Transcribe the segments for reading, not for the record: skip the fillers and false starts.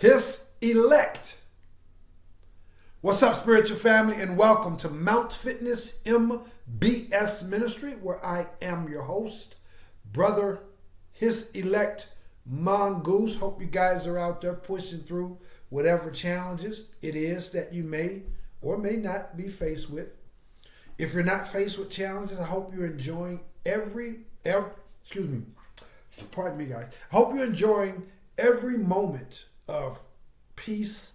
his elect. What's up, spiritual family, and welcome to Mount Fitness MBS Ministry, where I am your host, brother, his elect Mongoose. Hope you guys are out there pushing through whatever challenges it is that you may or may not be faced with. If you're not faced with challenges, I hope you're enjoying pardon me, guys. I hope you're enjoying every moment of peace,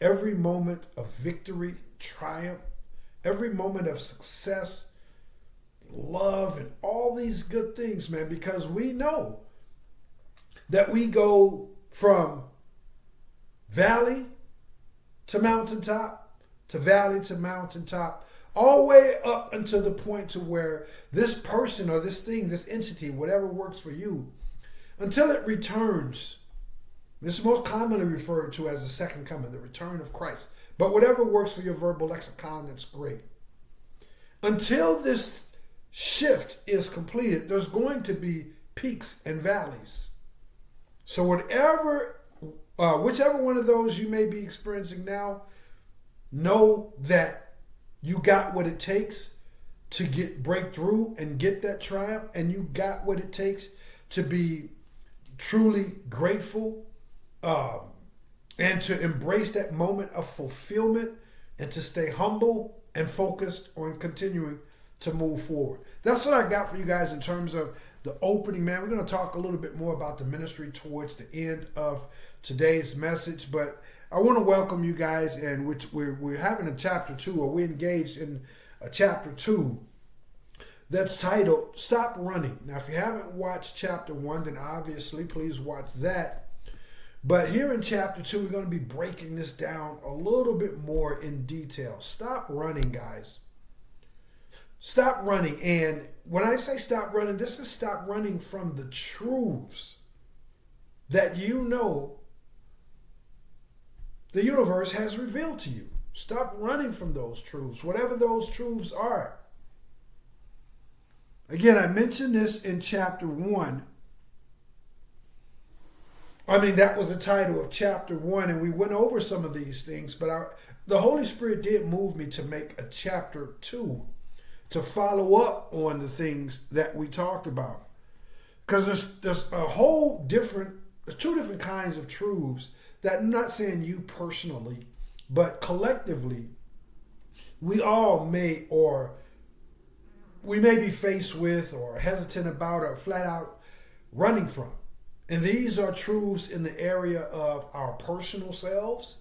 every moment of victory, triumph, every moment of success, love, and all these good things, man, because we know that we go from valley to mountaintop, to valley to mountaintop, all the way up until the point to where this person or this thing, this entity, whatever works for you, until it returns. This is most commonly referred to as the second coming, the return of Christ. But whatever works for your verbal lexicon, that's great. Until this shift is completed, there's going to be peaks and valleys. So whichever one of those you may be experiencing now, know that you got what it takes to break through and get that triumph, and you got what it takes to be truly grateful and to embrace that moment of fulfillment and to stay humble and focused on continuing to move forward. That's what I got for you guys in terms of the opening, man. We're going to talk a little bit more about the ministry towards the end of today's message, but I want to welcome you guys, and which we're having a chapter 2, or we're engaged in a chapter 2 that's titled Stop Running. Now, if you haven't watched chapter 1, then obviously please watch that. But here in chapter 2, we're going to be breaking this down a little bit more in detail. Stop running, guys. Stop running. And when I say stop running, this is stop running from the truths that you know the universe has revealed to you. Stop running from those truths, whatever those truths are. Again, I mentioned this in chapter 1. That was the title of chapter 1, and we went over some of these things, but the Holy Spirit did move me to make a chapter 2 to follow up on the things that we talked about. Because there's two different kinds of truths that, I'm not saying you personally, but collectively, we may be faced with or hesitant about or flat out running from. And these are truths in the area of our personal selves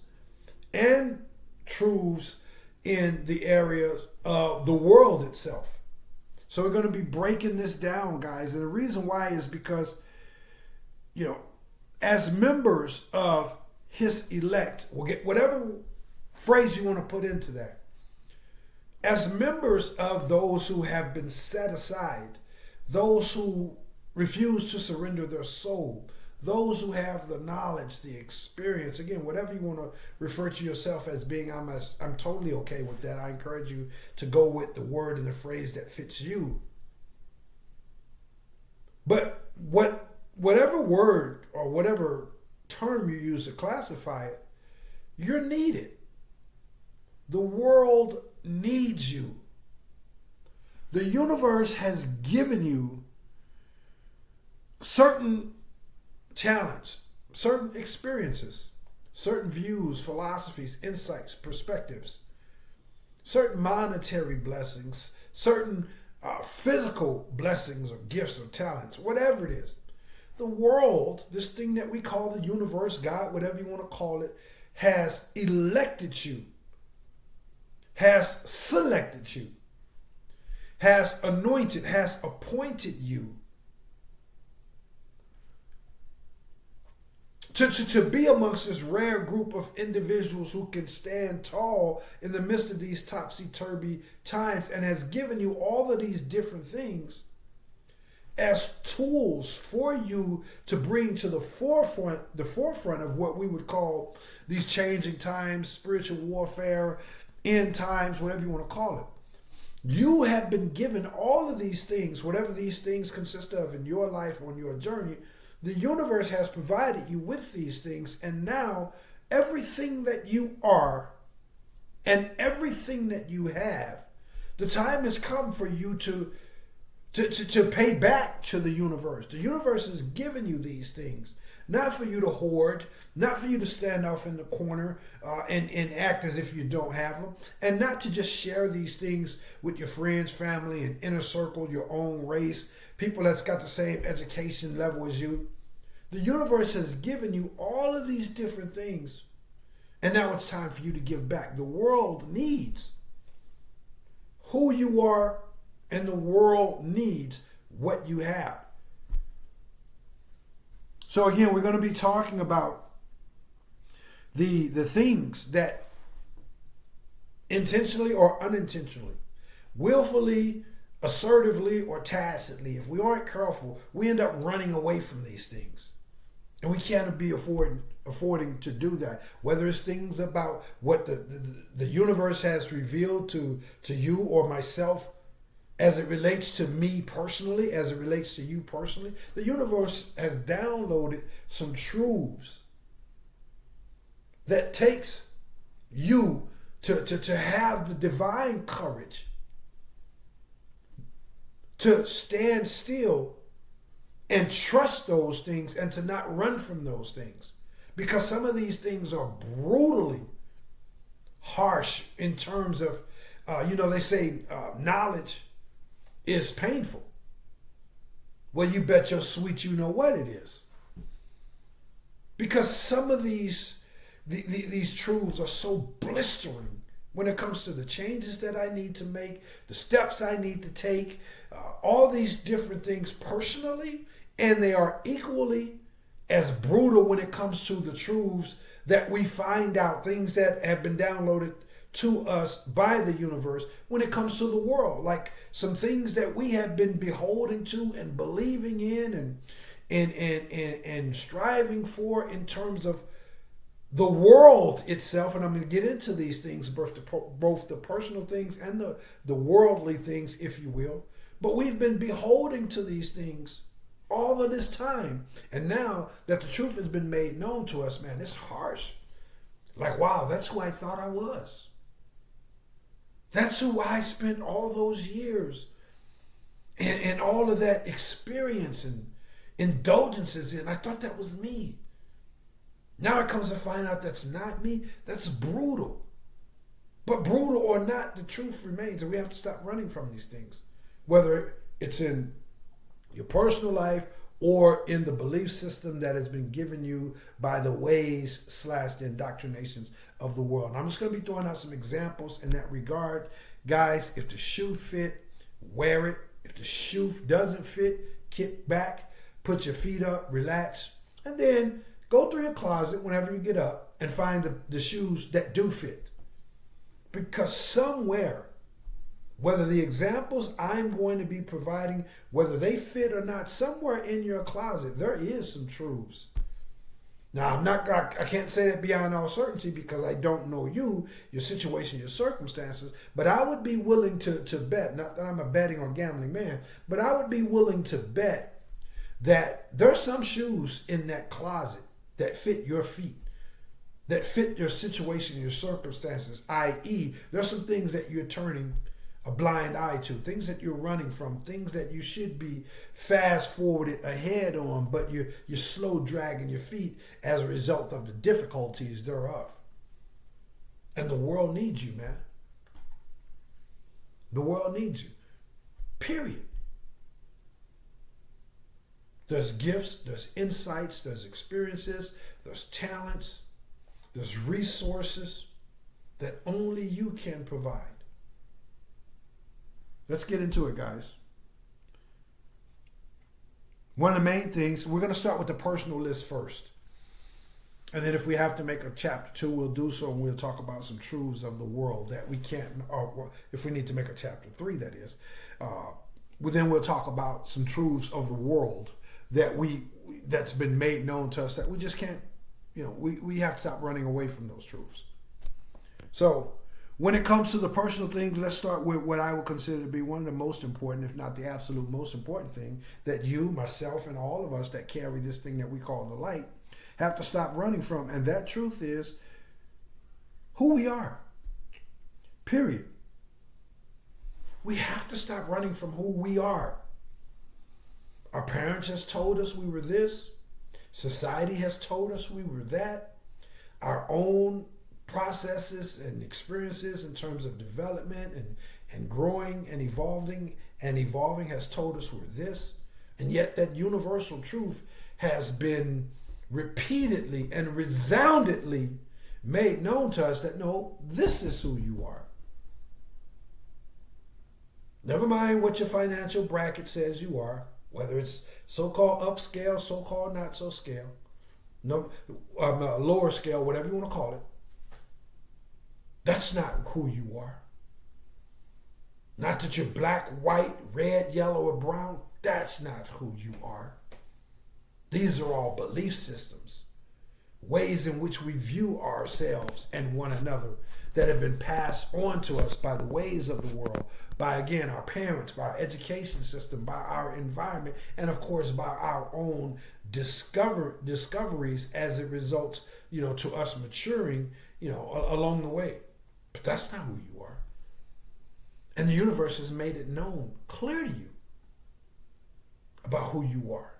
and truths in the area of the world itself. So we're going to be breaking this down, guys. And the reason why is because, as members of his elect, we'll get whatever phrase you want to put into that. As members of those who have been set aside, those who refuse to surrender their soul, those who have the knowledge, the experience, again, whatever you want to refer to yourself as being, I'm totally okay with that. I encourage you to go with the word and the phrase that fits you. But whatever word or whatever term you use to classify it, you're needed. The world needs you. The universe has given you certain talents, certain experiences, certain views, philosophies, insights, perspectives, certain monetary blessings, certain physical blessings or gifts or talents, whatever it is. The world, this thing that we call the universe, God, whatever you want to call it, has elected you, has selected you, has anointed, has appointed you to be amongst this rare group of individuals who can stand tall in the midst of these topsy-turvy times, and has given you all of these different things as tools for you to bring to the forefront of what we would call these changing times, spiritual warfare, end times, whatever you want to call it. You have been given all of these things, whatever these things consist of in your life, on your journey, The universe has provided you with these things, and now everything that you are and everything that you have, the time has come for you to pay back to the universe. The universe has given you these things, not for you to hoard, not for you to stand off in the corner and act as if you don't have them, and not to just share these things with your friends, family, and inner circle, your own race, people that's got the same education level as you. The universe has given you all of these different things, and now it's time for you to give back. The world needs who you are, and the world needs what you have. So again, we're going to be talking about the things that intentionally or unintentionally, willfully, assertively, or tacitly, if we aren't careful, we end up running away from these things. And we can't be affording to do that. Whether it's things about what the universe has revealed to you or myself, as it relates to me personally, as it relates to you personally, the universe has downloaded some truths that takes you to have the divine courage to stand still and trust those things and to not run from those things. Because some of these things are brutally harsh in terms of, they say knowledge is painful. Well, you bet your sweet you know what it is. Because some of these truths are so blistering when it comes to the changes that I need to make, the steps I need to take, all these different things personally, and they are equally as brutal when it comes to the truths that we find out, things that have been downloaded to us by the universe when it comes to the world, like some things that we have been beholden to and believing in and striving for in terms of the world itself. And I'm going to get into these things, both the personal things and the worldly things, if you will. But we've been beholden to these things all of this time. And now that the truth has been made known to us, man, it's harsh. Like, wow, that's who I thought I was. That's who I spent all those years and all of that experience and indulgences in. I thought that was me. Now it comes to find out that's not me. That's brutal. But brutal or not, the truth remains, and we have to stop running from these things. Whether it's in your personal life or in the belief system that has been given you by the ways / the indoctrinations of the world. And I'm just going to be throwing out some examples in that regard. Guys, if the shoe fit, wear it. If the shoe doesn't fit, kick back, put your feet up, relax, and then go through your closet whenever you get up and find the shoes that do fit. Because somewhere, whether the examples I'm going to be providing, whether they fit or not, somewhere in your closet, there is some truths. Now, I can't say that beyond all certainty because I don't know you, your situation, your circumstances, but I would be willing to bet, not that I'm a betting or gambling man, but I would be willing to bet that there's some shoes in that closet that fit your feet, that fit your situation, your circumstances, i.e., there's some things that you're turning a blind eye to, things that you're running from, things that you should be fast forwarded ahead on, but you're slow dragging your feet as a result of the difficulties thereof. And the world needs you, man. The world needs you. Period. There's gifts, there's insights, there's experiences, there's talents, there's resources that only you can provide. Let's get into it, guys. One of the main things, we're going to start with the personal list first. And then if we have to make a chapter 2, we'll do so, and we'll talk about some truths of the world that we can't, or if we need to make a chapter 3, that is. Then we'll talk about some truths of the world that's been made known to us that we just can't, we have to stop running away from those truths. So, when it comes to the personal things, let's start with what I would consider to be one of the most important, if not the absolute most important thing, that you, myself, and all of us that carry this thing that we call the light have to stop running from. And that truth is who we are. Period. We have to stop running from who we are. Our parents has told us we were this. Society has told us we were that. Our own processes and experiences in terms of development and growing and evolving has told us we're this. And yet that universal truth has been repeatedly and resoundingly made known to us that no, this is who you are. Never mind what your financial bracket says you are, whether it's so-called upscale, so-called not so scale, no, lower scale, whatever you want to call it. That's not who you are. Not that you're black, white, red, yellow, or brown. That's not who you are. These are all belief systems, ways in which we view ourselves and one another that have been passed on to us by the ways of the world, by, again, our parents, by our education system, by our environment, and of course by our own discoveries as it results, to us maturing, along the way. But that's not who you are. And the universe has made it known clear to you about who you are.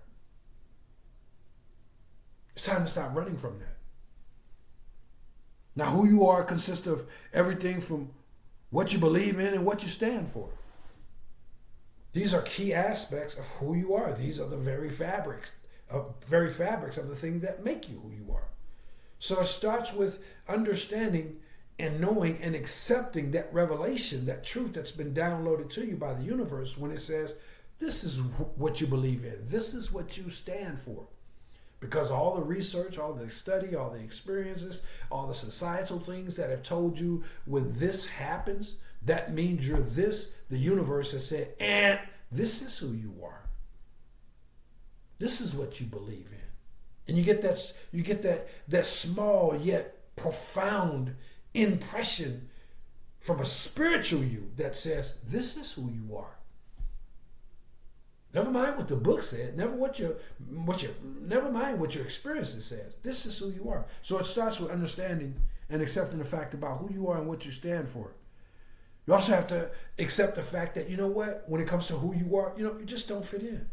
It's time to stop running from that. Now, who you are consists of everything from what you believe in and what you stand for. These are key aspects of who you are. These are the very fabrics of the things that make you who you are. So it starts with understanding and knowing and accepting that revelation, that truth that's been downloaded to you by the universe when it says, this is what you believe in. This is what you stand for. Because all the research, all the study, all the experiences, all the societal things that have told you when this happens, that means you're this. The universe has said, and this is who you are. This is what you believe in. And you get that small yet profound impression from a spiritual you that says, this is who you are. Never mind what the book said. Never mind what your experiences says. This is who you are. So it starts with understanding and accepting the fact about who you are and what you stand for. You also have to accept the fact that, when it comes to who you are, you just don't fit in.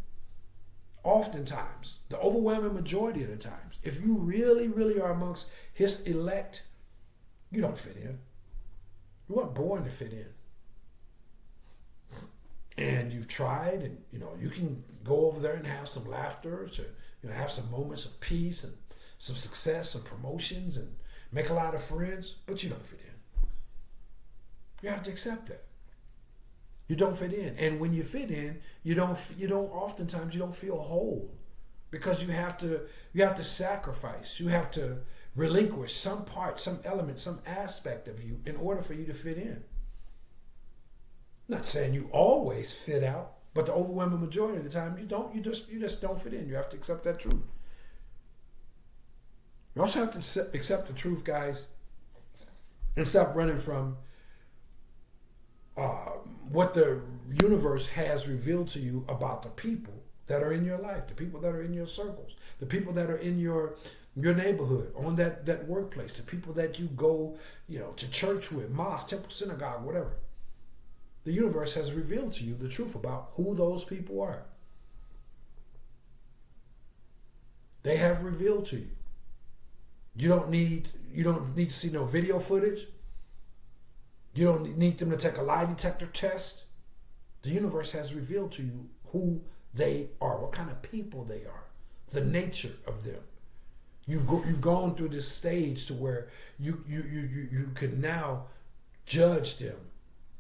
Oftentimes, the overwhelming majority of the times, if you really, really are amongst his elect, you don't fit in. You weren't born to fit in. And you've tried, and you can go over there and have some laughter, to have some moments of peace and some success and promotions and make a lot of friends, but you don't fit in. You have to accept that. You don't fit in. And when you fit in, oftentimes you don't feel whole, because you have to sacrifice. You have to relinquish some part, some element, some aspect of you in order for you to fit in. Not saying you always fit out, but the overwhelming majority of the time you don't. You just don't fit in. You have to accept that truth. You also have to accept the truth, guys, and stop running from what the universe has revealed to you about the people that are in your life, the people that are in your circles, the people that are in your neighborhood, on that workplace, the people that you go, to church with, mosque, temple, synagogue, whatever. The universe has revealed to you the truth about who those people are. They have revealed to you. You don't need to see no video footage. You don't need them to take a lie detector test. The universe has revealed to you who they are, what kind of people they are, the nature of them. You've gone through this stage to where you can now judge them.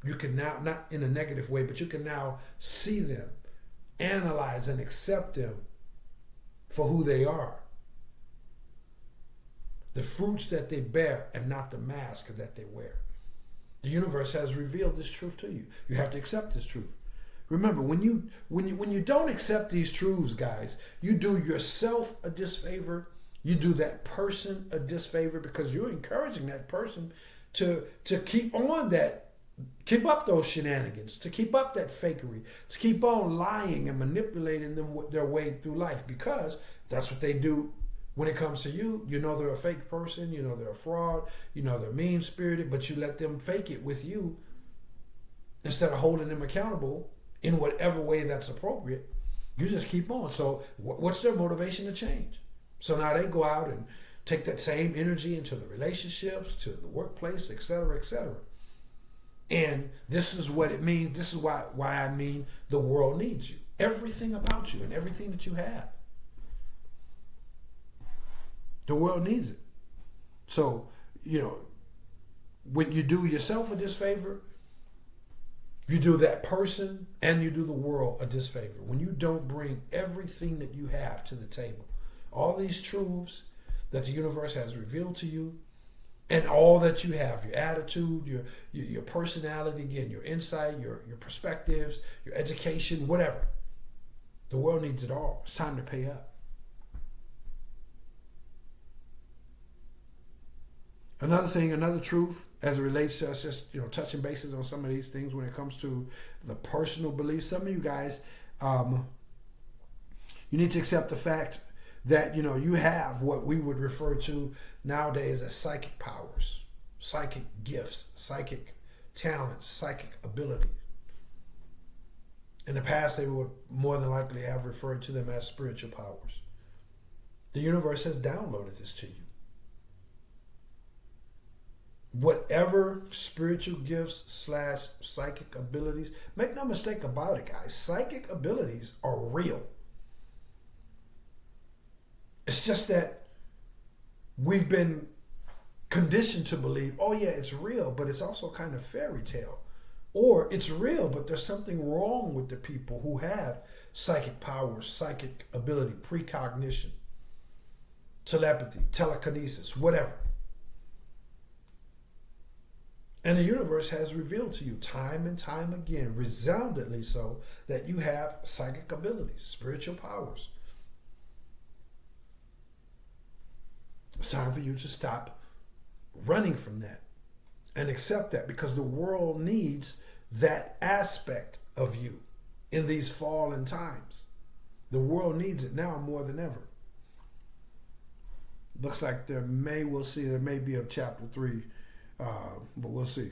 You can now, not in a negative way, but you can now see them, analyze and accept them for who they are. The fruits that they bear and not the mask that they wear. The universe has revealed this truth to you. You have to accept this truth. Remember, when you don't accept these truths, guys, you do yourself a disfavor. You do that person a disfavor, because you're encouraging that person to keep on that, keep up those shenanigans, to keep up that fakery, to keep on lying and manipulating them their way through life, because that's what they do. When it comes to you, you know they're a fake person, you know they're a fraud, you know they're mean-spirited, but you let them fake it with you instead of holding them accountable in whatever way that's appropriate. You just keep on. So what's their motivation to change? So now they go out and take that same energy into the relationships, to the workplace, et cetera, et cetera. And this is what it means. This is why I mean the world needs you. Everything about you and everything that you have. The world needs it. So, when you do yourself a disfavor, you do that person and you do the world a disfavor. When you don't bring everything that you have to the table, all these truths that the universe has revealed to you, and all that you have, your attitude, your personality, again, your insight, your perspectives, your education, whatever. The world needs it all. It's time to pay up. Another thing, another truth as it relates to us just, touching bases on some of these things when it comes to the personal beliefs. Some of you guys, you need to accept the fact that, you have what we would refer to nowadays as psychic powers, psychic gifts, psychic talents, psychic ability. In the past, they would more than likely have referred to them as spiritual powers. The universe has downloaded this to you. Whatever spiritual gifts / psychic abilities, make no mistake about it, guys, psychic abilities are real. It's just that we've been conditioned to believe, oh yeah, it's real, but it's also kind of fairy tale. Or it's real, but there's something wrong with the people who have psychic powers, psychic ability, precognition, telepathy, telekinesis, whatever. And the universe has revealed to you time and time again, resoundingly so, that you have psychic abilities, spiritual powers. It's time for you to stop running from that and accept that, because the world needs that aspect of you in these fallen times. The world needs it now more than ever. Looks like there may be a chapter 3. But we'll see.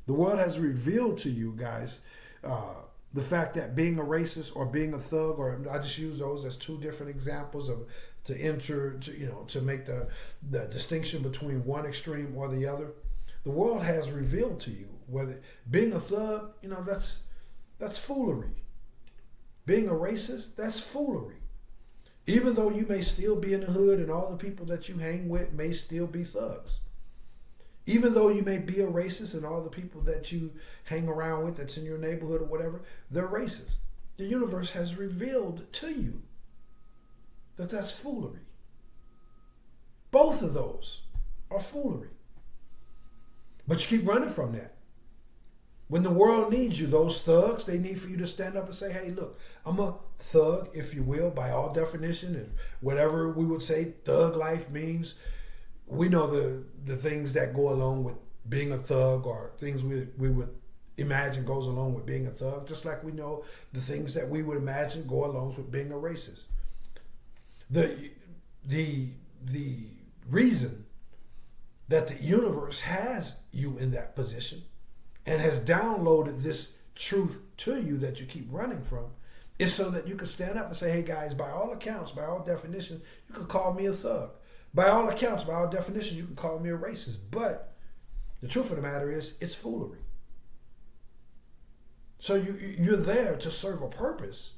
The world has revealed to you guys the fact that being a racist or being a thug, or I just use those as two different examples to make the distinction between one extreme or the other. The world has revealed to you whether being a thug, that's foolery. Being a racist, that's foolery. Even though you may still be in the hood and all the people that you hang with may still be thugs. Even though you may be a racist and all the people that you hang around with that's in your neighborhood or whatever, they're racist. The universe has revealed to you that that's foolery. Both of those are foolery. But you keep running from that. When the world needs you, those thugs, they need for you to stand up and say, hey, look, I'm a thug, if you will, by all definition, and whatever we would say thug life means. We know the things that go along with being a thug, or things we would imagine goes along with being a thug, just like we know the things that we would imagine go along with being a racist. The reason that the universe has you in that position and has downloaded this truth to you that you keep running from is so that you can stand up and say, hey guys, by all accounts, by all definitions, you can call me a thug. By all accounts, by all definitions, you can call me a racist. But the truth of the matter is, it's foolery. So you're there to serve a purpose.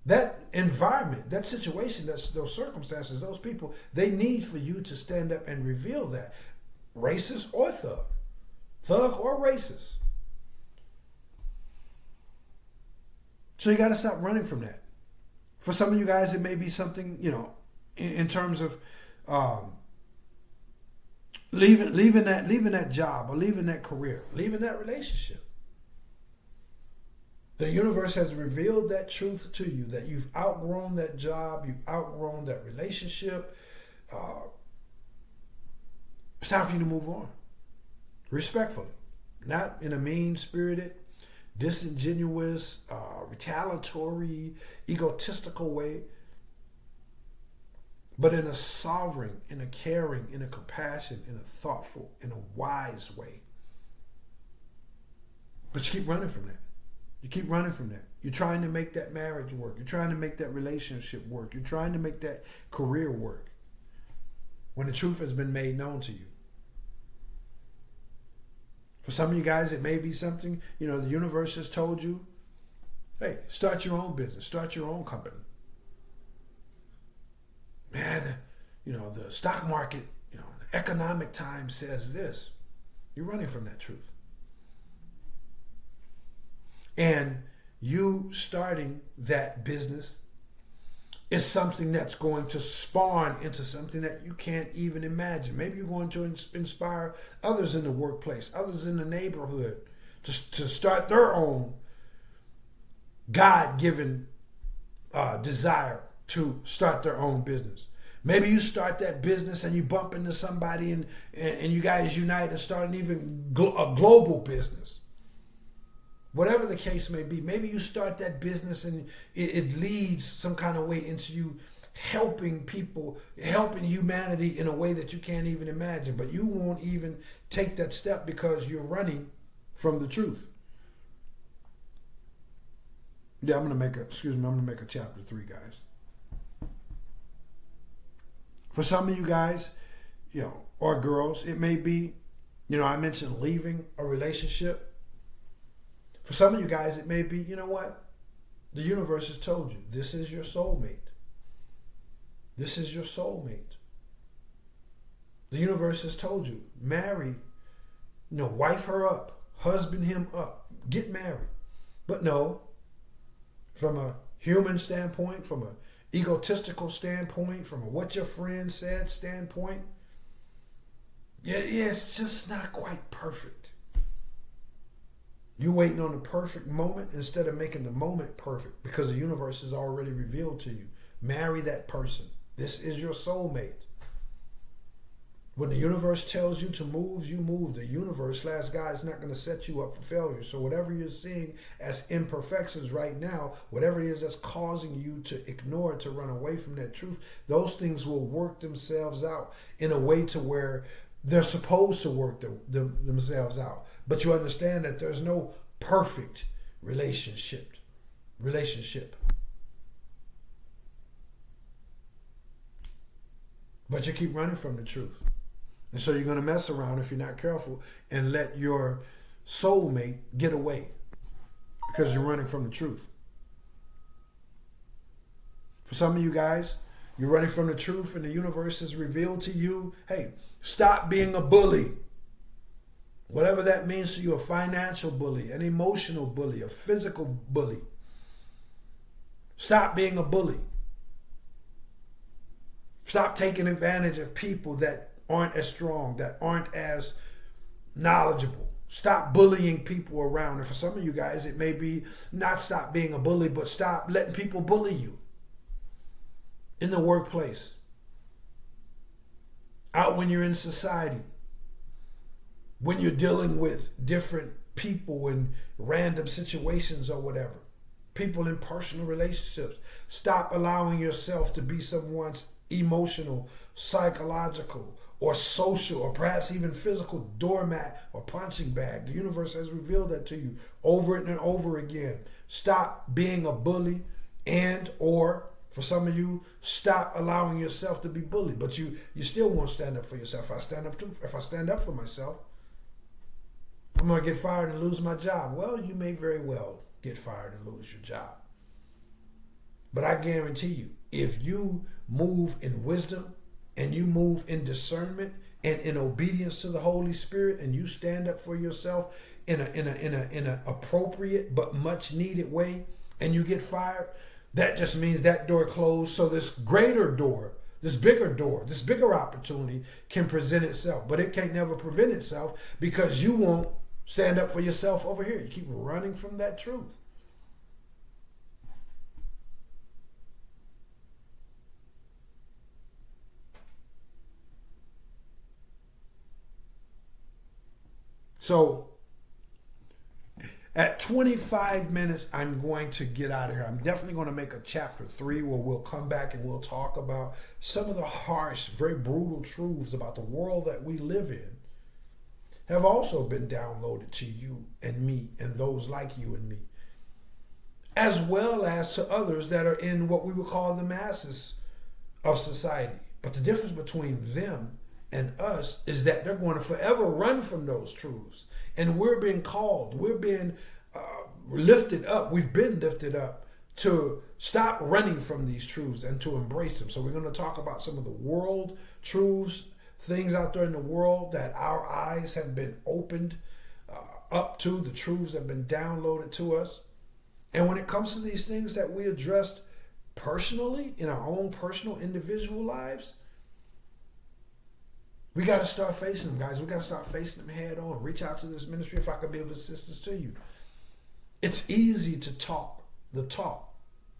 That environment, that situation, those circumstances, those people, they need for you to stand up and reveal that. Racist or thug. Thug or racist. So you got to stop running from that. For some of you guys, it may be something, in terms of leaving that job, or leaving that career, leaving that relationship. The universe has revealed that truth to you, that you've outgrown that job, you've outgrown that relationship, it's time for you to move on. Respectfully. Not in a mean-spirited, disingenuous, retaliatory, egotistical way, but in a sovereign, in a caring, in a compassionate, in a thoughtful, in a wise way. But you keep running from that. You keep running from that. You're trying to make that marriage work. You're trying to make that relationship work. You're trying to make that career work when the truth has been made known to you. For some of you guys, it may be something, the universe has told you, hey, start your own business, start your own company. Man, the stock market, the economic times says this. You're running from that truth. And you starting that business is something that's going to spawn into something that you can't even imagine. Maybe you're going to inspire others in the workplace, others in the neighborhood to start their own God-given desire to start their own business. Maybe you start that business and you bump into somebody and you guys unite and start even a global business. Whatever the case may be, maybe you start that business and it leads some kind of way into you helping people, helping humanity in a way that you can't even imagine. But you won't even take that step because you're running from the truth. Yeah, I'm going to make a chapter 3, guys. For some of you guys, or girls, it may be, I mentioned leaving a relationship. For some of you guys, it may be, you know what? The universe has told you, this is your soulmate. This is your soulmate. The universe has told you, marry, wife her up, husband him up, get married. But no, from a human standpoint, from an egotistical standpoint, from a what your friend said standpoint, yeah, it's just not quite perfect. You're waiting on the perfect moment instead of making the moment perfect because the universe has already revealed to you. Marry that person. This is your soulmate. When the universe tells you to move, you move. The universe, God, is not going to set you up for failure. So whatever you're seeing as imperfections right now, whatever it is that's causing you to ignore, to run away from that truth, those things will work themselves out in a way to where they're supposed to work themselves out. But you understand that there's no perfect relationship. But you keep running from the truth. And so you're going to mess around if you're not careful and let your soulmate get away because you're running from the truth. For some of you guys, you're running from the truth and the universe has revealed to you, hey, stop being a bully. Whatever that means to you, a financial bully, an emotional bully, a physical bully. Stop being a bully. Stop taking advantage of people that aren't as strong, that aren't as knowledgeable. Stop bullying people around. And for some of you guys, it may be not stop being a bully, but stop letting people bully you in the workplace, out when you're in society, when you're dealing with different people in random situations or whatever, people in personal relationships. Stop allowing yourself to be someone's emotional, psychological, or social, or perhaps even physical doormat or punching bag. The universe has revealed that to you over and over again. Stop being a bully or for some of you, stop allowing yourself to be bullied. But you still won't stand up for yourself. If I stand up for myself, I'm going to get fired and lose my job. Well, you may very well get fired and lose your job. But I guarantee you, if you move in wisdom and you move in discernment and in obedience to the Holy Spirit, and you stand up for yourself in a appropriate but much needed way, and you get fired, that just means that door closed. So this greater door, this bigger opportunity can present itself. But it can't never prevent itself because you won't stand up for yourself over here. You keep running from that truth. So at 25 minutes, I'm going to get out of here. I'm definitely going to make a chapter 3 where we'll come back and we'll talk about some of the harsh, very brutal truths about the world that we live in have also been downloaded to you and me and those like you and me, as well as to others that are in what we would call the masses of society. But the difference between them and us is that they're going to forever run from those truths. And we're being called, we're being lifted up, we've been lifted up to stop running from these truths and to embrace them. So we're going to talk about some of the world truths, things out there in the world that our eyes have been opened up to, the truths that have been downloaded to us. And when it comes to these things that we addressed personally in our own personal individual lives, we got to start facing them, guys. We got to start facing them head on. Reach out to this ministry if I can be of assistance to you. It's easy to talk the talk.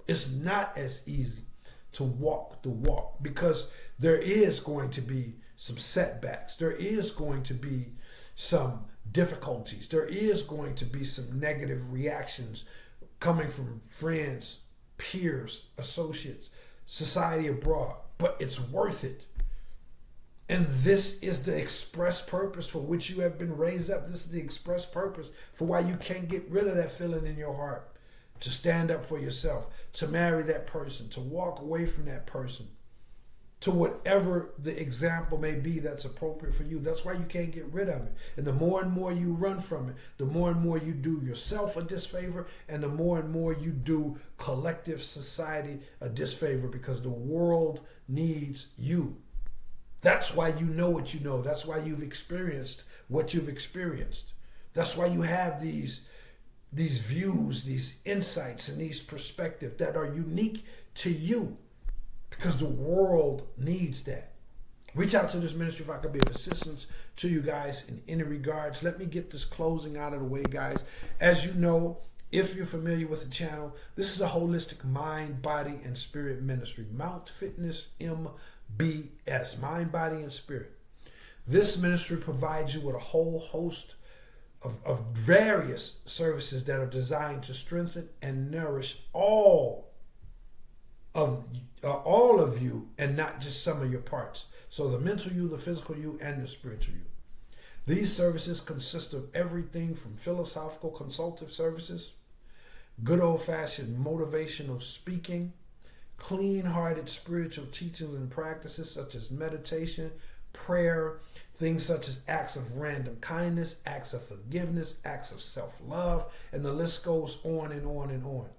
It's not as easy to walk the walk, because there is going to be some setbacks. There is going to be some difficulties. There is going to be some negative reactions coming from friends, peers, associates, society abroad. But it's worth it. And this is the express purpose for which you have been raised up. This is the express purpose for why you can't get rid of that feeling in your heart. To stand up for yourself, to marry that person, to walk away from that person, to whatever the example may be that's appropriate for you. That's why you can't get rid of it. And the more and more you run from it, the more and more you do yourself a disfavor, and the more and more you do collective society a disfavor, because the world needs you. That's why you know what you know. That's why you've experienced what you've experienced. That's why you have these views, these insights, and these perspectives that are unique to you, because the world needs that. Reach out to this ministry if I could be of assistance to you guys in any regards. Let me get this closing out of the way, guys. As you know, if you're familiar with the channel, this is a holistic mind, body, and spirit ministry. Mount Fitness MBS, mind, body, and spirit. This ministry provides you with a whole host of various services that are designed to strengthen and nourish all of you, and not just some of your parts. So the mental you, the physical you, and the spiritual you. These services consist of everything from philosophical consultative services, good old-fashioned motivational speaking, clean-hearted spiritual teachings and practices such as meditation, prayer, things such as acts of random kindness, acts of forgiveness, acts of self-love, and the list goes on and on and on.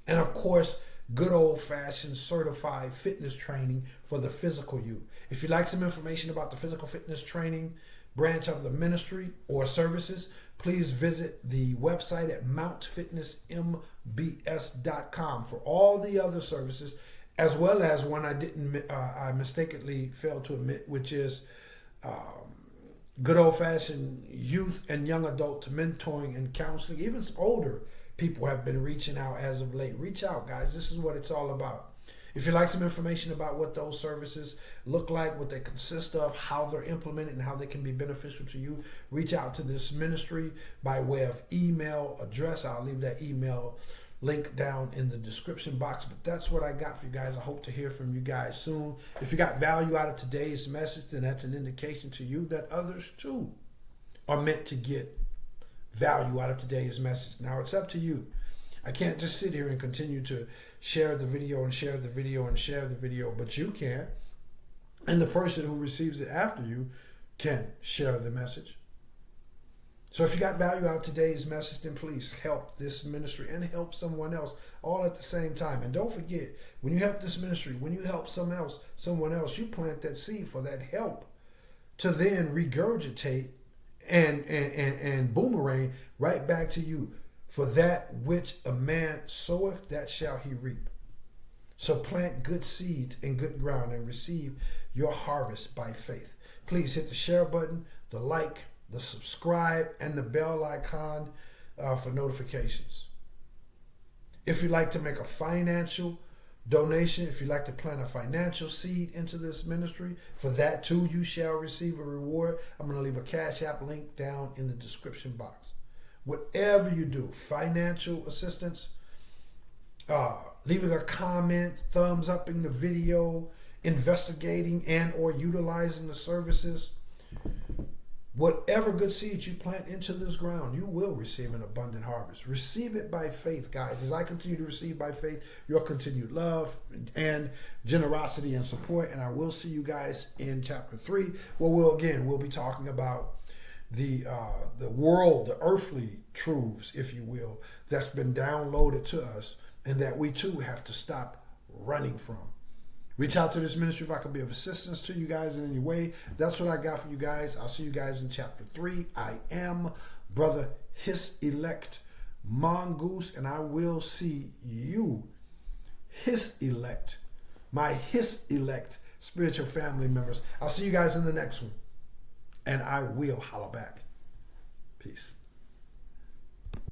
And of course, good old-fashioned certified fitness training for the physical you. If you'd like some information about the physical fitness training branch of the ministry or services, please visit the website at mountfitnessmbs.com for all the other services, as well as one I mistakenly failed to admit, which is good old-fashioned youth and young adult mentoring and counseling. Even some older people have been reaching out as of late. Reach out, guys. This is what it's all about. If you'd like some information about what those services look like, what they consist of, how they're implemented, and how they can be beneficial to you, reach out to this ministry by way of email address. I'll leave that email link down in the description box. But that's what I got for you guys. I hope to hear from you guys soon. If you got value out of today's message, then that's an indication to you that others too are meant to get value out of today's message. Now it's up to you. I can't just sit here and continue to share the video and share the video and share the video, but you can. And the person who receives it after you can share the message. So if you got value out of today's message, then please help this ministry and help someone else all at the same time. And don't forget, when you help this ministry, when you help someone else, you plant that seed for that help to then regurgitate and boomerang right back to you. For that which a man soweth, that shall he reap. So plant good seeds in good ground and receive your harvest by faith. Please hit the share button, the like, the subscribe, and the bell icon for notifications. If you'd like to make a financial donation. If you'd like to plant a financial seed into this ministry, for that too you shall receive a reward. I'm going to leave a Cash App link down in the description box. Whatever you do, financial assistance, leaving a comment, thumbs up in the video, investigating and or utilizing the services, whatever good seeds you plant into this ground, you will receive an abundant harvest. Receive it by faith, guys. As I continue to receive by faith your continued love and generosity and support. And I will see you guys in chapter 3, where we'll be talking about the world, the earthly truths, if you will, that's been downloaded to us and that we too have to stop running from. Reach out to this ministry if I can be of assistance to you guys in any way. That's what I got for you guys. I'll see you guys in chapter 3. I am Brother His Elect Mongoose, and I will see you, His elect, my His elect spiritual family members. I'll see you guys in the next one, and I will holla back. Peace.